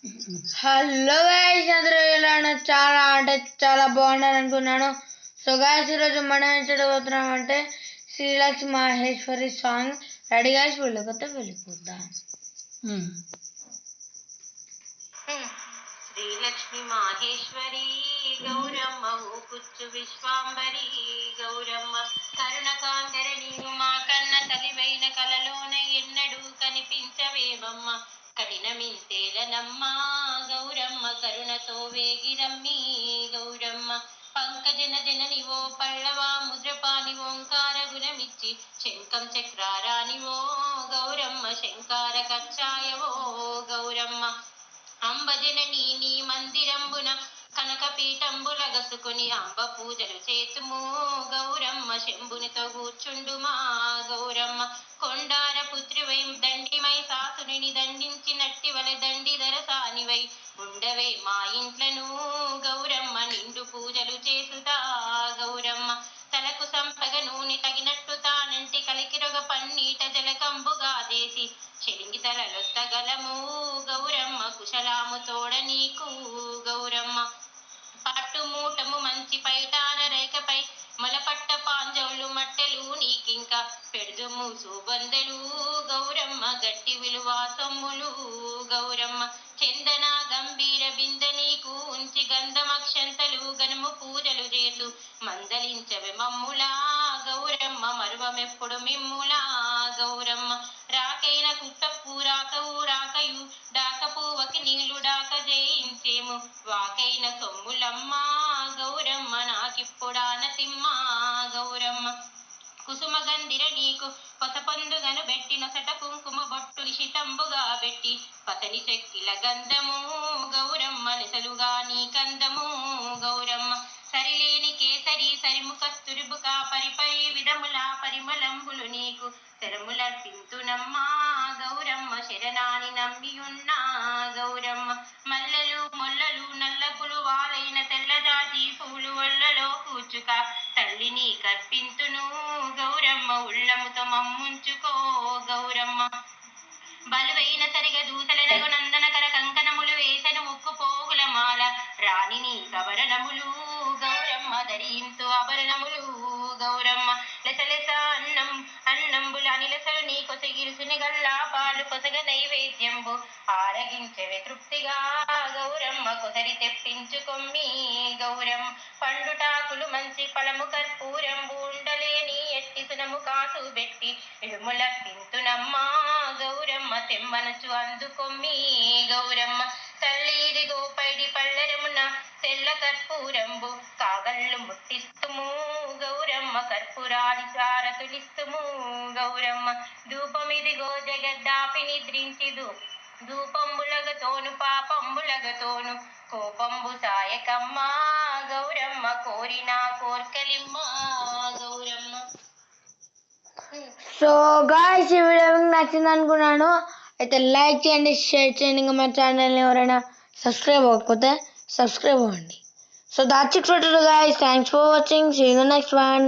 Hello guys, అందరూ ఎలా ఉన్నారు? చాలా అంటే చాలా బాగున్నారు అనుకున్నాను. సో గైస్, ఈరోజు మనం ఏం చూడబోతున్నాం అంటే Srilakshmi Maheshwari song. Ready guys, వెళ్ళిపోతే వెళ్ళిపోద్దాం. శ్రీలక్ష్మి మాహేశ్వరి గౌరమ్మ ఊపుచ్చు విశ్వాంబరి గౌరమ్మ కరుణకాంతరణి మా కన్న తలివైన కలలోన ఎన్నడూ కనిపించవేమమ్మ కఠినమింతేలనమ్మ గౌరమ్మ కరుణతో వేగిరమ్మి గౌరమ్మ పంకజన జననివో పల్లవా ముద్రపాని ఓంకార గుణమిచ్చి శంఖం చక్రారానివో గౌరమ్మ శంకార కచ్చాయవో గౌరమ్మ అంబజనని నీ మందిరంబున కనకపీఠంబులగసుకుని అంబ పూజలు చేతుము గౌరమ్మ శంభునితో కూర్చుండుమా గౌరమ్మ కొండార పుత్రివై దండిమై సాసుని దండించినట్టి వలె దండిధర సానివై ఉండవే మా ఇంట్లను గౌరమ్మ నిండు పూజలు చేసుతా గౌరమ్మ తలకు సంపగ నూనె తగినట్టు తానంటి కలికిరొగ పన్నీట జలకంబుగా దేసి చెలింగి తలలొత్తగలము గౌరమ్మ కుశలాము తోడ నీకు గౌరమ్మ పట్టు మూటము మంచి పైటాన రేఖపై మొలపట్ట పాంజవులు మట్టెలు నీకింకా పెడుదుము సుబందెలు గౌరమ్మ గట్టి విలువ సొమ్ములు గౌరమ్మ చందన గంభీర బిందె నీకు ఉంచి గంధమక్షంతలు గనుము పూజలు చేతు మందలించవే మమ్ములా గౌరమ్మ మరువమెప్పుడు మిమ్ములా గౌరమ్మ రాకైన కుట్టప్పు రాకవు రాకయు డాకపోవకి నీళ్లు డాక జయించేము వాకైన సొమ్ములమ్మ గౌరమ్మ నాకిప్పుడానతిమ్మ గౌరమ్మ కుసుమగంధిర నీకు పొసపొందుగను బెట్టి నొసట కుంకుమ బొట్టు నిశితంబుగా బెట్టి పసని చెక్కిల గంధము గౌరమ్మ నెసలుగా నీ కందము గౌరమ్మ సరిలేని కేసరి సరిముఖస్తురుబుక పరిపై విధముల పరిమళంబులు నీకు శరములర్పింతునమ్మా గౌరమ్మ శరణాని నమ్మియున్నా గౌరమ్మ మల్లెలు మొల్లలు నల్లపులు వాలైన తెల్లజాతి పూలు ఒళ్ళలో కూచుక తల్లిని కర్పింతును గౌరమ్మ ఉళ్ళముతో మమ్ముంచుకో గౌరమ్మ బలువైన సరిగ దూసలెనగు నందనకర కంకణములు వేసను ముక్కు పోగుల మాల రాణిని కవరణములు గౌరమ్మ ధరింతు ఆభరణములు గౌరమ్మ లెసలెస అన్నంబుల అనిలసలు నీ కొసగిరుసుని గల్లా పాలు కొసగ నైవేద్యంబు ఆరగించవే తృప్తిగా గౌరమ్మ కొసరి తెప్పించుకొమ్మి గౌరమ్మ పండుటాకులు మంచి ఫలము కర్పూరంబు ఉండలేని ఎట్టి సునము కాసు బెట్టి ఇడుముల పింతునమ్మా గౌరమ్మ తెమ్మనచు అందుకొమ్మి గౌరమ్మ తల్లిదిగో పైడి పల్లెరమున తెల్ల కర్పూరంబు కాగళ్ళు ముట్టిస్తుము గౌరమ్మ కర్పూరాలి సారతులిస్తుము గౌరమ్మ ధూపమిదిగో జగద్దాపి నిద్రించి ధూపంబులగతోను పాపంబులగతోను కోపంబు సాయకమ్మ గౌరమ్మ కోరిన కోర్కలిమ్మ గౌరమ్మ. సో గాయ్స్, ఈ వీడియో మీకు నచ్చింది అనుకున్నాను. అయితే లైక్ చేయండి, షేర్ చేయండి. ఇంకా మా ఛానల్ని ఎవరైనా సబ్స్క్రైబ్ అవ్వకపోతే సబ్స్క్రైబ్ అవ్వండి. So that's it for today guys. Thanks for watching. See you in the next one.